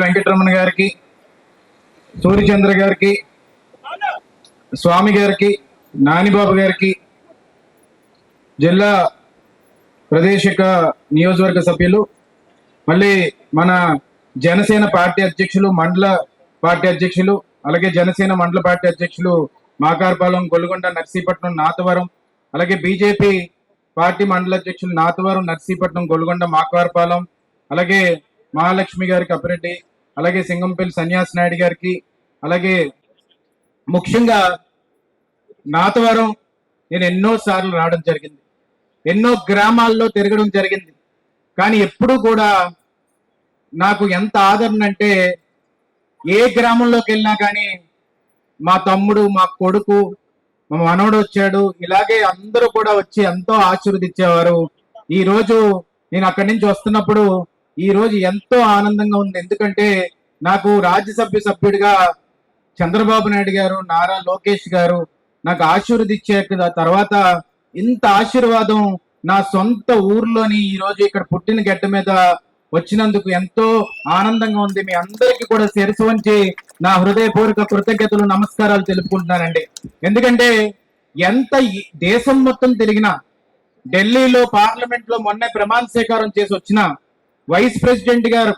వెంకటరమణ గారికి, సూర్యచంద్ర గారికి, స్వామి గారికి, నానిబాబు గారికి, జిల్లా ప్రదేశిక నియోజకవర్గ సభ్యులు, మళ్ళీ మన జనసేన పార్టీ అధ్యక్షులు, మండల పార్టీ అధ్యక్షులు, అలాగే జనసేన మండల పార్టీ అధ్యక్షులు మాకారపాలెం, గొల్లుగొండ, నర్సీపట్నం, నాతవరం, అలాగే బీజేపీ పార్టీ మండల అధ్యక్షులు నాతవరం, నర్సీపట్నం, గొల్లుగొండ, మాకారపాలెం, అలాగే మహాలక్ష్మి గారికి, అప్పిరెడ్డి, అలాగే సింగంపల్లి సన్యాసి నాయుడు గారికి, అలాగే ముఖ్యంగా నాతవరం నేను ఎన్నో సార్లు రావడం జరిగింది, ఎన్నో గ్రామాల్లో తిరగడం జరిగింది. కానీ ఎప్పుడు కూడా నాకు ఎంత ఆదరణ అంటే, ఏ గ్రామంలోకి వెళ్ళినా కానీ మా తమ్ముడు, మా కొడుకు, మా మనవడు వచ్చాడు, ఇలాగే అందరూ కూడా వచ్చి ఎంతో ఆశీర్వదించేవారు. ఈ రోజు నేను అక్కడి నుంచి వస్తున్నప్పుడు ఈ రోజు ఎంతో ఆనందంగా ఉంది. ఎందుకంటే నాకు రాజ్యసభ సభ్యుడిగా చంద్రబాబు నాయుడు గారు, నారా లోకేష్ గారు నాకు ఆశీర్వదించే తర్వాత ఇంత ఆశీర్వాదం నా సొంత ఊర్లోని ఈ రోజు ఇక్కడ పుట్టిన గడ్డ మీద వచ్చినందుకు ఎంతో ఆనందంగా ఉంది. మీ అందరికీ కూడా శిరసు వంచి నా హృదయపూర్వక కృతజ్ఞతలు, నమస్కారాలు తెలుపుకుంటున్నానండి. ఎందుకంటే ఎంత దేశం మొత్తం తిరిగినా, ఢిల్లీలో పార్లమెంట్ లో మొన్న ప్రమాణ స్వీకారం చేసి వచ్చిన వైస్ ప్రెసిడెంట్ గారు,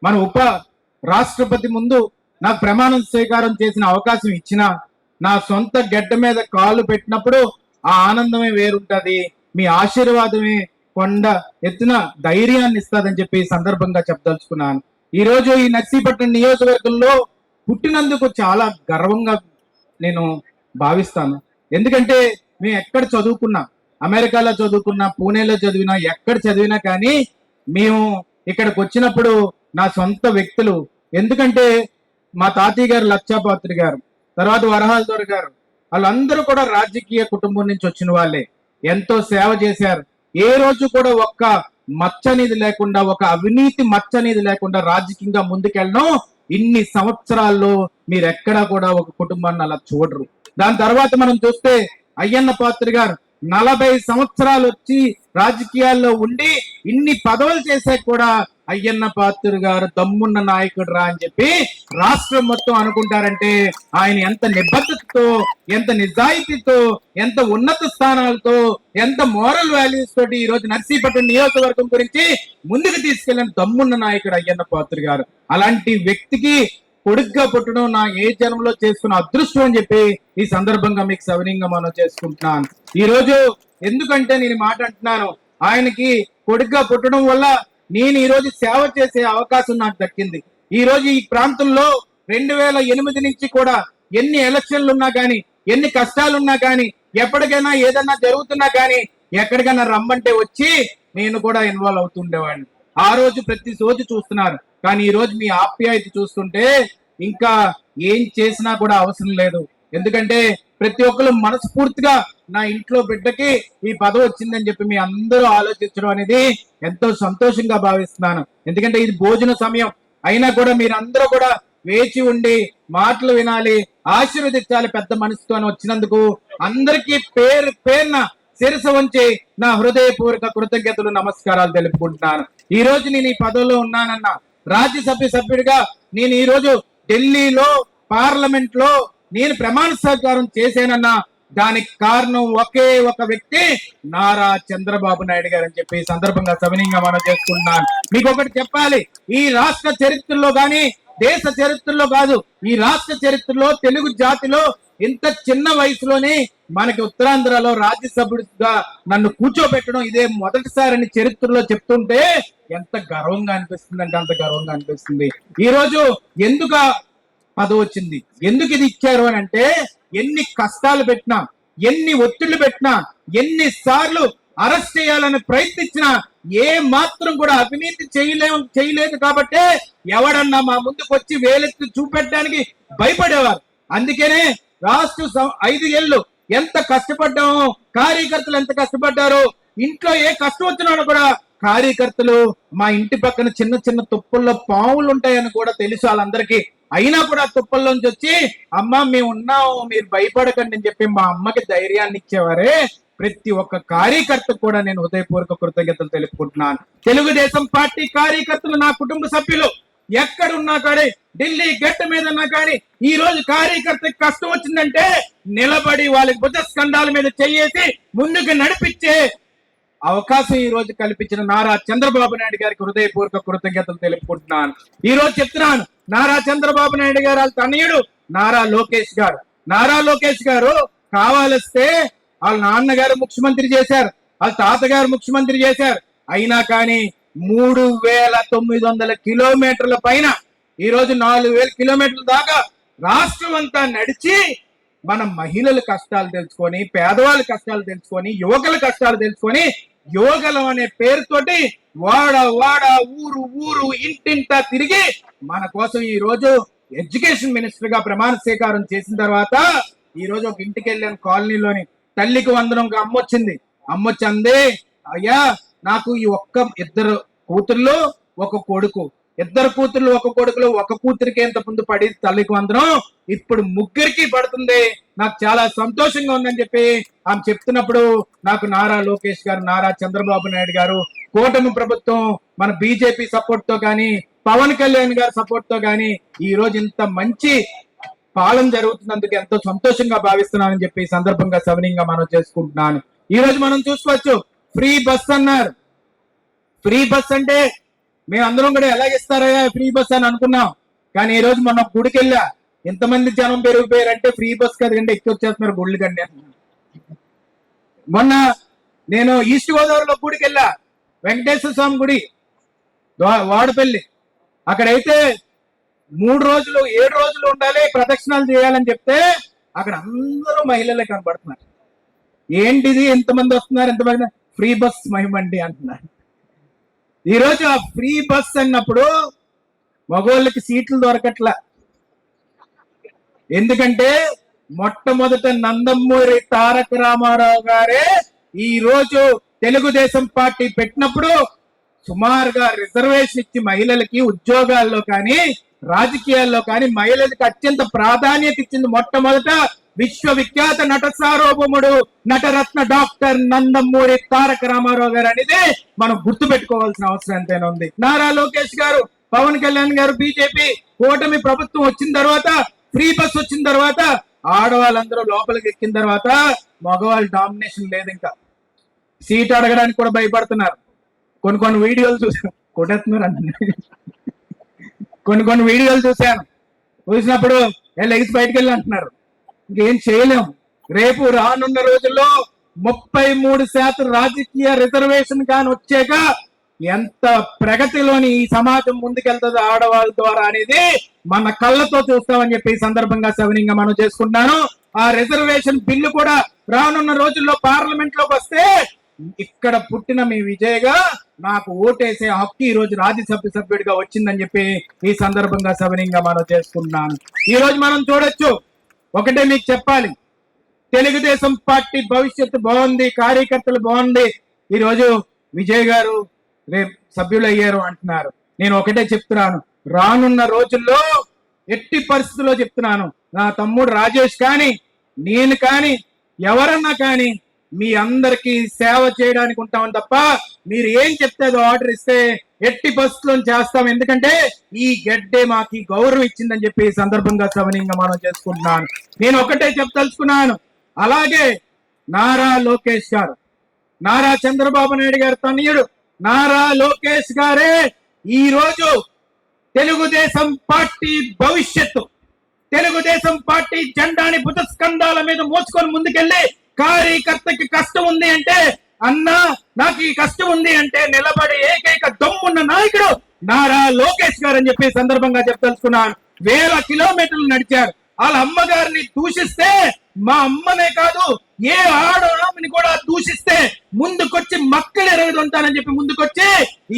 మన ఉప రాష్ట్రపతి ముందు నాకు ప్రమాణ స్వీకారం చేసిన అవకాశం ఇచ్చిన, నా సొంత గడ్డ మీద కాళ్ళు పెట్టినప్పుడు ఆ ఆనందమే వేరుంటది. మీ ఆశీర్వాదమే కొండ ఎత్తున ధైర్యాన్ని ఇస్తుందని చెప్పి ఈ సందర్భంగా చెప్పదలుచుకున్నాను. ఈ రోజు ఈ నర్సీపట్నం నియోజకవర్గంలో పుట్టినందుకు చాలా గర్వంగా నేను భావిస్తాను. ఎందుకంటే మేము ఎక్కడ చదువుకున్నా, అమెరికాలో చదువుకున్నా, పూణేలో చదివినా, ఎక్కడ చదివినా కానీ మేము ఇక్కడికి వచ్చినప్పుడు నా సొంత వ్యక్తులు, ఎందుకంటే మా తాతయ్య గారు లక్షాపాత్రి గారు, తర్వాత వరహాలదొర గారు, వాళ్ళందరూ కూడా రాజకీయ కుటుంబం నుంచి వచ్చిన వాళ్ళే. ఎంతో సేవ చేశారు. ఏ రోజు కూడా ఒక్క మచ్చ అనేది లేకుండా, ఒక అవినీతి మచ్చ అనేది లేకుండా రాజకీయంగా ముందుకెళ్ళడం ఇన్ని సంవత్సరాల్లో మీరు ఎక్కడా కూడా ఒక కుటుంబాన్ని అలా చూడరు. దాని తర్వాత మనం చూస్తే అయ్యన్న పాత్రి గారు 40 సంవత్సరాలు వచ్చి రాజకీయాల్లో ఉండి ఇన్ని పదవులు చేసే కూడా అయ్యన్న పాత్రుడు గారు దమ్మున్న నాయకుడు రా అని చెప్పి రాష్ట్రం మొత్తం అనుకుంటారంటే ఆయన ఎంత నిబద్ధతతో, ఎంత నిజాయితీతో, ఎంత ఉన్నత స్థానాలతో, ఎంత మోరల్ వాల్యూస్ తోటి ఈ రోజు నర్సీపట్నం నియోజకవర్గం గురించి ముందుకు తీసుకెళ్లిన దమ్మున్న నాయకుడు అయ్యన్న పాత్రుడు గారు. అలాంటి వ్యక్తికి కొడుగ్గా పుట్టడం నా ఏ జన్మలో చేసుకున్న అదృష్టం అని చెప్పి ఈ సందర్భంగా మీకు సవినీయంగా మనం చేసుకుంటున్నాను. ఈ రోజు ఎందుకంటే నేను మాట అంటున్నాను, ఆయనకి కొడుగ్గా పుట్టడం వల్ల నేను ఈ రోజు సేవ చేసే అవకాశం నాకు దక్కింది. ఈ రోజు ఈ ప్రాంతంలో 2008 నుంచి కూడా ఎన్ని ఎలక్షన్లు ఉన్నా కానీ, ఎన్ని కష్టాలున్నా కానీ, ఎప్పటికైనా ఏదన్నా జరుగుతున్నా కానీ ఎక్కడికైనా రమ్మంటే వచ్చి నేను కూడా ఇన్వాల్వ్ అవుతుండేవాడిని. ఆ రోజు ప్రతి రోజు చూస్తున్నారు. కానీ ఈ రోజు మీ ఆప్యాయత చూస్తుంటే ఇంకా ఏం చేసినా కూడా అవసరం లేదు. ఎందుకంటే ప్రతి ఒక్కరు మనస్ఫూర్తిగా నా ఇంట్లో బిడ్డకి ఈ పదవి వచ్చిందని చెప్పి మీ అందరూ ఆలోచించడం అనేది ఎంతో సంతోషంగా భావిస్తున్నాను. ఎందుకంటే ఇది భోజన సమయం అయినా కూడా మీరందరూ కూడా వేచి ఉండి మాటలు వినాలి, ఆశీర్వదించాలి పెద్ద మనసుతో వచ్చినందుకు అందరికీ పేరున శిరసు వంచి నా హృదయపూర్వక కృతజ్ఞతలు, నమస్కారాలు తెలుపుకుంటున్నాను. ఈ రోజు నేను ఈ పదవిలో ఉన్నానన్న, రాజ్యసభ సభ్యుడిగా నేను ఈ రోజు ఢిల్లీలో పార్లమెంట్ లో నేను ప్రమాణ స్వీకారం చేశానన్నా దానికి కారణం ఒకే ఒక వ్యక్తి, నారా చంద్రబాబు నాయుడు గారు అని చెప్పి ఈ సందర్భంగా సవినీయంగా మనం చేసుకుంటున్నాను. మీకు ఒకటి చెప్పాలి, ఈ రాష్ట్ర చరిత్రలో గాని, దేశ చరిత్రలో కాదు, ఈ రాష్ట్ర చరిత్రలో తెలుగు జాతిలో ఇంత చిన్న వయసులోనే మనకి ఉత్తరాంధ్రలో రాజ్యసభ్యుడిగా నన్ను కూర్చోబెట్టడం ఇదే మొదటిసారి చరిత్రలో చెప్తుంటే ఎంత గర్వంగా అనిపిస్తుంది అంటే అంత గర్వంగా అనిపిస్తుంది. ఈ రోజు ఎందుకు పదవి వచ్చింది, ఎందుకు ఇది ఇచ్చారు అని అంటే, ఎన్ని కష్టాలు పెట్టినా, ఎన్ని ఒత్తిళ్లు పెట్టినా, ఎన్నిసార్లు అరెస్ట్ చేయాలని ప్రయత్నించినా ఏ మాత్రం కూడా అవినీతి చేయలేదు కాబట్టి ఎవడన్నా మా ముందుకు వచ్చి వేలెత్తి చూపెట్టడానికి భయపడేవారు. అందుకనే రాష్ట్ర 5 ఏళ్ళు ఎంత కష్టపడ్డామో, కార్యకర్తలు ఎంత కష్టపడ్డారో, ఇంట్లో ఏ కష్టం వచ్చినా కూడా కార్యకర్తలు మా ఇంటి పక్కన చిన్న చిన్న తుప్పల్లో పాములు ఉంటాయని కూడా తెలుసు వాళ్ళందరికీ. అయినా కూడా తుప్పల్లోంచి వచ్చి అమ్మ మేము ఉన్నాము, మీరు భయపడకండి అని చెప్పి మా అమ్మకి ధైర్యాన్ని ఇచ్చేవారే. ప్రతి ఒక్క కార్యకర్త కూడా నేను హృదయపూర్వక కృతజ్ఞతలు తెలుపుకుంటున్నాను. తెలుగుదేశం పార్టీ కార్యకర్తలు నా కుటుంబ సభ్యులు, ఎక్కడున్నా కానీ ఢిల్లీ గట్టు మీద ఉన్నా కానీ ఈ రోజు కార్యకర్తకి కష్టం వచ్చిందంటే నిలబడి వాళ్ళకి భుజస్కంధాల మీద చెయ్యేసి ముందుకు నడిపించే అవకాశం ఈ రోజు కల్పించిన నారా చంద్రబాబు నాయుడు గారికి హృదయపూర్వక కృతజ్ఞతలు తెలుపుకుంటున్నాను. ఈ రోజు చెప్తున్నాను, నారా చంద్రబాబు నాయుడు గారు వాళ్ళ తనయుడు నారా లోకేష్ గారు కావాలిస్తే వాళ్ళ నాన్నగారు ముఖ్యమంత్రి చేశారు, వాళ్ళ తాతగారు ముఖ్యమంత్రి చేశారు. అయినా కానీ 3900 కిలోమీటర్ల పైన ఈ రోజు 4000 కిలోమీటర్ల దాకా రాష్ట్రం అంతా నడిచి మన మహిళల కష్టాలు తెలుసుకొని, పేదవాళ్ళ కష్టాలు తెలుసుకొని, యువకుల కష్టాలు తెలుసుకొని, యువగలం అనే పేరుతోటి వాడ ఊరు ఇంటింటా తిరిగి మన కోసం ఈ రోజు ఎడ్యుకేషన్ మినిస్టర్ గా ప్రమాణ స్వీకారం చేసిన తర్వాత ఈ రోజు ఒక ఇంటికి వెళ్ళాను, కాలనీలోని తల్లికి వందనం అమ్మొచ్చింది. అమ్మొచ్చి అందే, అయ్యా నాకు ఈ ఇద్దరు కూతుర్లు ఒక కొడుకు, ఒక కూతురికి ఎంత ముందు పడి తల్లికి వందనం, ఇప్పుడు ముగ్గురికి పడుతుంది, నాకు చాలా సంతోషంగా ఉందని చెప్పి ఆమె చెప్తున్నప్పుడు నాకు నారా లోకేష్ గారు, నారా చంద్రబాబు నాయుడు గారు, కూటమి ప్రభుత్వం మన బీజేపీ సపోర్ట్ తో కానీ, పవన్ కళ్యాణ్ గారి సపోర్ట్ తో కానీ ఈ రోజు ఇంత మంచి పాలన జరుగుతున్నందుకు ఎంతో సంతోషంగా భావిస్తున్నానని చెప్పి ఈ సందర్భంగా సవినీయంగా మనం చేసుకుంటున్నాను. ఈ రోజు మనం చూసుకోవచ్చు, ఫ్రీ బస్ అన్నారు. ఫ్రీ బస్ అంటే మేము అందరం కూడా ఎలాగిస్తారయ్యా ఫ్రీ బస్ అని అనుకున్నాం. కానీ ఈ రోజు మొన్న గుడికి వెళ్ళా, ఎంతమంది జనం పెరిగిపోయారంటే ఫ్రీ బస్ కదంటే ఎక్కి వచ్చేస్తున్నారు గుళ్ళు కంటే. మొన్న నేను ఈస్ట్ గోదావరిలో గుడికి వెళ్ళా, వెంకటేశ్వర స్వామి గుడి వాడపల్లి. అక్కడైతే 3 రోజులు 7 రోజులు ఉండాలి, ప్రదక్షిణాలు చేయాలని చెప్తే అక్కడ అందరూ మహిళలే కనబడుతున్నారు. ఏంటిది ఎంతమంది వస్తున్నారు, ఎంతమంది? ఫ్రీ బస్ మహిమండి అంటున్నారు. ఈ రోజు ఆ ఫ్రీ బస్ అన్నప్పుడు మగోళ్ళకి సీట్లు దొరకట్లా. ఎందుకంటే మొట్టమొదట నందమూరి తారక రామారావు గారే ఈ రోజు తెలుగుదేశం పార్టీ పెట్టినప్పుడు సుమారుగా రిజర్వేషన్ ఇచ్చి మహిళలకి ఉద్యోగాల్లో కానీ, రాజకీయాల్లో కానీ మహిళలకు అత్యంత ప్రాధాన్యత ఇచ్చింది మొట్టమొదట విశ్వవిఖ్యాత నట సార్వభౌముడు నటరత్న డాక్టర్ నందమూరి తారక రామారావు గారు అనేది మనం గుర్తు పెట్టుకోవాల్సిన అవసరం ఎంతైనా ఉంది. నారా లోకేష్ గారు, పవన్ కళ్యాణ్ గారు, బీజేపీ కూటమి ప్రభుత్వం వచ్చిన తర్వాత, ఫ్రీ బస్ వచ్చిన తర్వాత ఆడవాళ్ళందరూ లోపలికి ఎక్కిన తర్వాత మగవాళ్ళు డామినేషన్ లేదు. ఇంకా సీట్ అడగడానికి కూడా భయపడుతున్నారు. కొన్ని వీడియోలు చూసాను, కొట్టేస్తున్నారు అంటున్నారు. కొన్ని వీడియోలు చూసినప్పుడు లెగిసి బయటకు వెళ్ళి అంటున్నారు. ఇంకేం చేయలేము. రేపు రానున్న రోజుల్లో 33% రాజకీయ రిజర్వేషన్ కానీ వచ్చాక ఎంత ప్రగతిలోని ఈ సమాజం ముందుకెళ్తుంది ఆడవాళ్ళ ద్వారా అనేది మన కళ్ళతో చూస్తామని చెప్పి ఈ సందర్భంగా సవినీయంగా మనం చేసుకుంటున్నాను. ఆ రిజర్వేషన్ బిల్లు కూడా రానున్న రోజుల్లో పార్లమెంట్ లోకి వస్తే ఇక్కడ పుట్టిన మీ విజయ్గా నాకు ఓటేసే హక్కు ఈ రోజు రాజ్యసభ సభ్యుడిగా వచ్చిందని చెప్పి ఈ సందర్భంగా సవినీయంగా మనం చేసుకుంటున్నాను. ఈ రోజు మనం చూడొచ్చు, ఒకటే మీకు చెప్పాలి, తెలుగుదేశం పార్టీ భవిష్యత్తు బాగుంది, కార్యకర్తలు బాగుంది. ఈ రోజు విజయ్ గారు రేపు సభ్యులు అయ్యారు అంటున్నారు. నేను ఒకటే చెప్తున్నాను, రానున్న రోజుల్లో ఎట్టి పరిస్థితుల్లో చెప్తున్నాను, నా తమ్ముడు రాజేష్ కానీ, నేను కానీ, ఎవరన్నా కానీ మీ అందరికీ సేవ చేయడానికి ఉంటామని తప్ప మీరు ఏం చెప్తే అది ఆర్డర్ ఇస్తే ఎట్టి పరిస్థితుల్లో చేస్తాం. ఎందుకంటే ఈ గడ్డే మాకు గౌరవం ఇచ్చిందని చెప్పి ఈ సందర్భంగా సవినీయంగా మనం చేసుకుంటున్నాను. నేను ఒకటే చెప్పదలుచుకున్నాను, అలాగే నారా లోకేష్ గారు, నారా చంద్రబాబు నాయుడు గారు తనయుడు నారా లోకేష్ గారే ఈ రోజు తెలుగుదేశం పార్టీ భవిష్యత్తు, తెలుగుదేశం పార్టీ జెండాని భుజస్కంధాల మీద మోసుకొని ముందుకెళ్ళి కార్యకర్తకి కష్టం ఉంది అంటే, అన్నా నాకు ఈ కష్టం ఉంది అంటే నిలబడి ఏకైక దమ్మున్న నాయకుడు నారా లోకేష్ గారు అని చెప్పి సందర్భంగా చెప్పదలుచుకున్నాను. 1000 కిలోమీటర్లు నడిచారు. వాళ్ళ అమ్మగారిని దూషిస్తే, మా అమ్మనే కాదు ఏ ఆడని కూడా దూషిస్తే ముందుకొచ్చి మక్కలు ఎరగదుంటానని చెప్పి ముందుకొచ్చి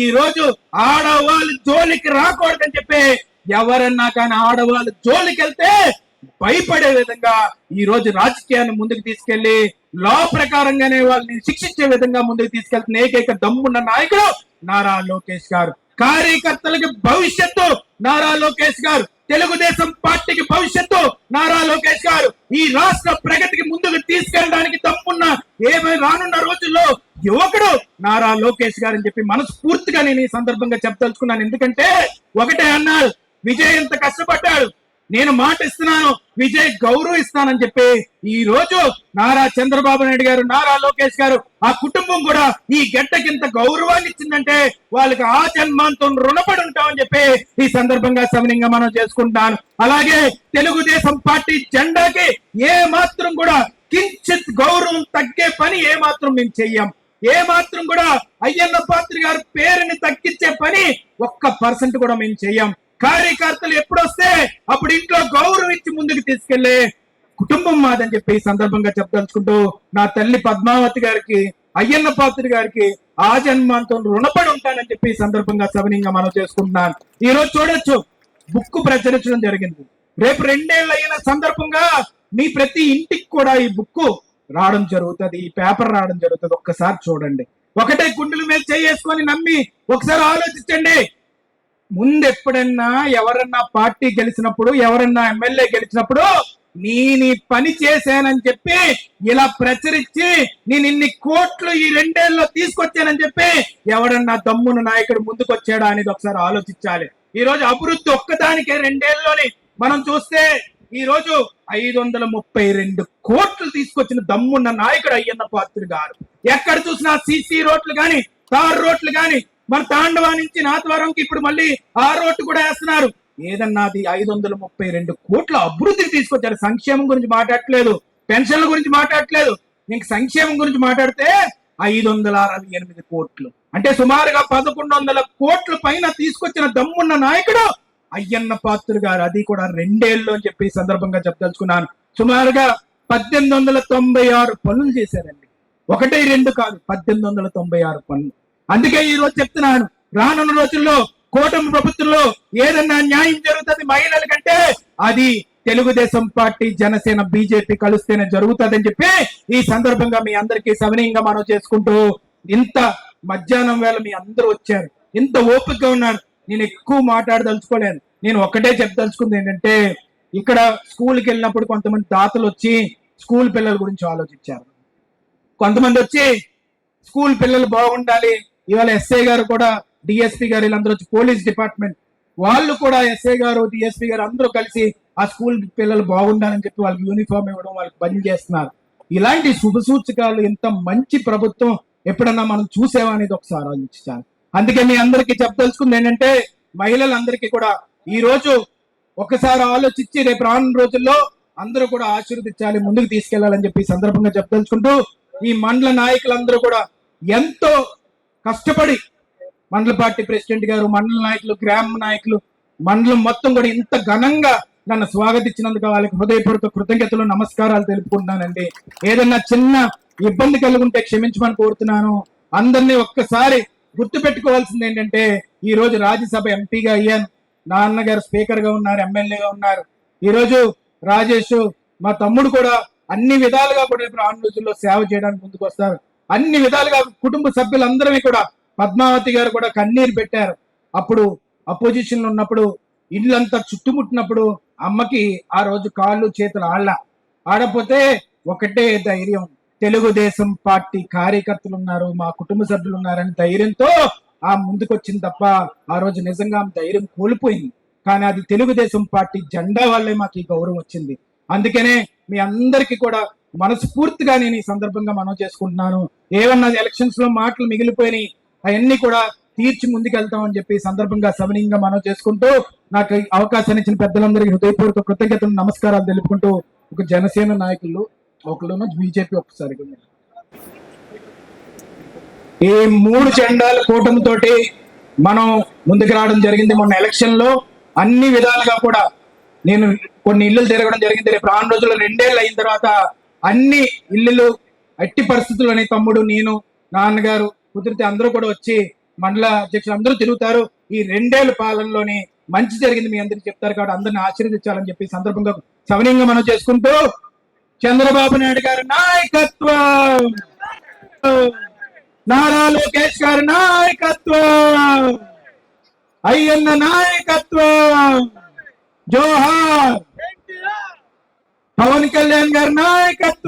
ఈ రోజు ఆడవాళ్ళు జోలికి రాకూడదని చెప్పి, ఎవరన్నా కానీ ఆడవాళ్ళు జోలికి వెళ్తే భయపడే విధంగా ఈ రోజు రాజకీయాన్ని ముందుకు తీసుకెళ్లి లా ప్రకారంగానే వాళ్ళని శిక్షించే విధంగా ముందుకు తీసుకెళ్తున్న ఏకైక దమ్మున్న నాయకుడు నారా లోకేష్ గారు. కార్యకర్తలకి భవిష్యత్తు నారా లోకేష్ గారు, తెలుగుదేశం పార్టీకి భవిష్యత్తు నారా లోకేష్ గారు. ఈ రాష్ట్ర ప్రగతికి ముందుకు తీసుకెళ్ళడానికి దమ్మున్న రానున్న రోజుల్లో యువకుడు నారా లోకేష్ గారు అని చెప్పి మనస్ఫూర్తిగా నేను ఈ సందర్భంగా చెప్పదలుచుకున్నాను. ఎందుకంటే ఒకటే అన్నాడు, విజయ్ ఎంత కష్టపడ్డాడు, నేను మాట ఇస్తున్నాను, విజయ్ గౌరవిస్తానని చెప్పి ఈ రోజు నారా చంద్రబాబు నాయుడు గారు, నారా లోకేష్ గారు, ఆ కుటుంబం కూడా ఈ గడ్డకింత గౌరవాన్ని ఇచ్చిందంటే వాళ్ళకి ఆ జన్మాంతం రుణపడి ఉంటామని చెప్పి ఈ సందర్భంగా సవినీయంగా మనం చేసుకుంటాను. అలాగే తెలుగుదేశం పార్టీ జెండాకి ఏ మాత్రం కూడా కించిత్ గౌరవం తగ్గే పని ఏ మాత్రం మేము చెయ్యం. ఏ మాత్రం కూడా అయ్యన్న పాత్ర గారి పేరుని తగ్గించే పని 1% కూడా మేము చెయ్యం. కార్యకర్తలు ఎప్పుడొస్తే అప్పుడు ఇంట్లో గౌరవం ఇచ్చి ముందుకు తీసుకెళ్లే కుటుంబం మాదని చెప్పి ఈ సందర్భంగా చెప్పదలుచుకుంటూ నా తల్లి పద్మావతి గారికి, అయ్యన్న పాత్ర గారికి ఆ జన్మాంతం రుణపడి ఉంటానని చెప్పి ఈ సందర్భంగా సవినీయంగా మనం చేసుకుంటున్నాను. ఈ రోజు చూడొచ్చు, బుక్ ప్రచురించడం జరిగింది. రేపు 2 ఏళ్ళు అయిన సందర్భంగా మీ ప్రతి ఇంటికి కూడా ఈ బుక్ రావడం జరుగుతుంది, ఈ పేపర్ రావడం జరుగుతుంది. ఒక్కసారి చూడండి, ఒకటే గుండెల మీద చేసుకొని నమ్మి ఒకసారి ఆలోచించండి. ముందు ఎప్పుడన్నా ఎవరన్నా పార్టీ గెలిచినప్పుడు, ఎవరన్నా ఎమ్మెల్యే గెలిచినప్పుడు నేను పని చేశానని చెప్పి ఇలా ప్రచురించి నేను ఇన్ని కోట్లు ఈ 2 ఏళ్ళలో తీసుకొచ్చానని చెప్పి ఎవడన్నా దమ్మున నాయకుడు ముందుకు వచ్చాడా అనేది ఒకసారి ఆలోచించాలి. ఈ రోజు అభివృద్ధి ఒక్కదానికే 2 ఏళ్ళలోని మనం చూస్తే ఈ రోజు 532 కోట్లు తీసుకొచ్చిన దమ్మున్న నాయకుడు అయ్యన్న పాత్రుడు గారు. ఎక్కడ చూసినా సీసీ రోడ్లు గాని, తార్ రోడ్లు గాని, మన తాండవా నుంచి నాతవరంకి ఇప్పుడు మళ్ళీ ఆ రోడ్డు కూడా వేస్తున్నారు. ఏదన్నాది 532 కోట్ల అభివృద్ధికి తీసుకొచ్చారు. సంక్షేమం గురించి మాట్లాడట్లేదు, పెన్షన్ల గురించి మాట్లాడట్లేదు. ఇంక సంక్షేమం గురించి మాట్లాడితే 568 కోట్లు అంటే సుమారుగా 1100 కోట్ల పైన తీసుకొచ్చిన దమ్మున్న నాయకుడు అయ్యన్న పాత్రుడు గారు. అది కూడా 2 ఏళ్ళు అని చెప్పి సందర్భంగా చెప్పదలుచుకున్నాను. సుమారుగా 1896 పనులు చేశారండి. 1, 2 కాదు, 1896 పనులు. అందుకే ఈ రోజు చెప్తున్నాను, రానున్న రోజుల్లో కూటమి ప్రభుత్వంలో ఏదన్నా న్యాయం జరుగుతుంది మహిళల కంటే అది తెలుగుదేశం పార్టీ, జనసేన, బీజేపీ కలిస్తేనే జరుగుతుంది అని చెప్పి ఈ సందర్భంగా మీ అందరికీ సవినీయంగా మనం చేసుకుంటూ, ఇంత మధ్యాహ్నం వేళ మీ అందరూ వచ్చారు, ఇంత ఓపికగా ఉన్నారు. నేను ఎక్కువ మాట్లాడదలుచుకోలేదు. నేను ఒకటే చెప్పదలుచుకుంది ఏంటంటే, ఇక్కడ స్కూల్కి వెళ్ళినప్పుడు కొంతమంది తాతలు వచ్చి స్కూల్ పిల్లల గురించి ఆలోచించారు. కొంతమంది వచ్చి స్కూల్ పిల్లలు బాగుండాలి, ఇవాళ ఎస్ఐ గారు కూడా, డిఎస్పీ గారు, వీళ్ళందరూ వచ్చి పోలీస్ డిపార్ట్మెంట్ వాళ్ళు కూడా, ఎస్ఐ గారు, డిఎస్పీ గారు అందరూ కలిసి ఆ స్కూల్ పిల్లలు బాగుండాలని చెప్పి వాళ్ళకి యూనిఫామ్ ఇవ్వడం, వాళ్ళకి పని చేస్తున్నారు. ఇలాంటి శుభ సూచకాలు ఇంత మంచి ప్రభుత్వం ఎప్పుడన్నా మనం చూసేవనేది ఒకసారి ఆలోచించాలి. అందుకే మీ అందరికీ చెప్పదలుచుకుంది ఏంటంటే, మహిళలందరికీ కూడా ఈ రోజు ఒకసారి ఆలోచించి రేపు రానున్న రోజుల్లో అందరూ కూడా ఆశీర్వదించాలి, ముందుకు తీసుకెళ్లాలని చెప్పి సందర్భంగా చెప్పదలుచుకుంటూ, ఈ మండల నాయకులందరూ కూడా ఎంతో కష్టపడి, మండల పార్టీ ప్రెసిడెంట్ గారు, మండల నాయకులు, గ్రామ నాయకులు, మండలం మొత్తం కూడా ఇంత ఘనంగా నన్ను స్వాగతించినందుకు వాళ్ళకి హృదయపూర్వక కృతజ్ఞతలు, నమస్కారాలు తెలుపుకుంటున్నానండి. ఏదన్నా చిన్న ఇబ్బంది కలుగుంటే క్షమించమని కోరుతున్నాను. అందరినీ ఒక్కసారి గుర్తు పెట్టుకోవాల్సింది ఏంటంటే, ఈ రోజు రాజ్యసభ ఎంపీగా అయ్యాను, నాన్నగారు స్పీకర్ గా ఉన్నారు, ఎమ్మెల్యేగా ఉన్నారు. ఈ రోజు రాజేష్ మా తమ్ముడు కూడా అన్ని విధాలుగా కూడా ఇప్పుడు ఆ రోజుల్లో సేవ చేయడానికి ముందుకు వస్తారు. అన్ని విధాలుగా కుటుంబ సభ్యులందరినీ కూడా, పద్మావతి గారు కూడా కన్నీరు పెట్టారు. అప్పుడు అపోజిషన్ లో ఉన్నప్పుడు, ఇల్లంతా చుట్టుముట్టినప్పుడు అమ్మకి ఆ రోజు కాళ్ళు చేతులు ఆడపోతే ఒకటే ధైర్యం, తెలుగుదేశం పార్టీ కార్యకర్తలు ఉన్నారు, మా కుటుంబ సభ్యులు ఉన్నారని ధైర్యంతో ఆ ముందుకొచ్చింది తప్ప ఆ రోజు నిజంగా ధైర్యం కోల్పోయింది. కానీ అది తెలుగుదేశం పార్టీ జెండా వల్లే మాకు ఈ గౌరవం వచ్చింది. అందుకనే మీ అందరికీ కూడా మనస్ఫూర్తిగా నేను ఈ సందర్భంగా మనం చేసుకుంటున్నాను. ఏమన్నా ఎలక్షన్స్ లో మాటలు మిగిలిపోయినాయి, అవన్నీ కూడా తీర్చి ముందుకెళ్తామని చెప్పి సందర్భంగా సవినీయంగా మనం చేసుకుంటూ, నాకు అవకాశాన్ని ఇచ్చిన పెద్దలందరికీ హృదయపూర్వక కృతజ్ఞతలు, నమస్కారాలు తెలుపుకుంటూ, ఒక జనసేన నాయకులు ఒకళ్ళు, బీజేపీ ఒక్కసారి, ఈ 3 జెండాల కూటమితోటి మనం ముందుకు రావడం జరిగింది. మొన్న ఎలక్షన్ లో అన్ని విధాలుగా కూడా నేను కొన్ని ఇల్లు తిరగడం జరిగింది. రేపు రాను రోజుల్లో 2 ఏళ్ళు అయిన తర్వాత అన్ని ఇల్లులు ఎట్టి పరిస్థితుల్లోని తమ్ముడు, నేను, నాన్నగారు కుదిరితే అందరూ కూడా వచ్చి మండల అధ్యక్షులు అందరూ తిరుగుతారు. ఈ 2 ఏళ్ల పాలనలోని మంచి జరిగింది మీ అందరికి చెప్తారు కాబట్టి అందరిని ఆశీర్వదించాలని చెప్పి సందర్భంగా సవినీయంగా మనం చేసుకుంటూ, చంద్రబాబు నాయుడు గారి నాయకత్వం, నారా లోకేష్ గారి నాయకత్వం, అయ్యన్న నాయకత్వం, జోహార్, పవన్ కళ్యాణ్ గారి నాయకత్వం.